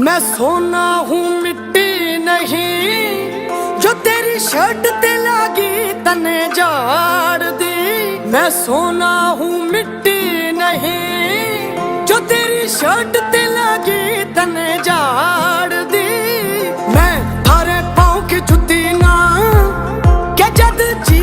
मैं सोना हूँ मिट्टी नहीं, जो तेरी शर्ट ते लागी तने झाड़ दी। मैं सोना हूँ मिट्टी नहीं, जो तेरी शर्ट ते लागी तने झाड़ दी। मैं थारे पाँव की जुती ना क्या जद जी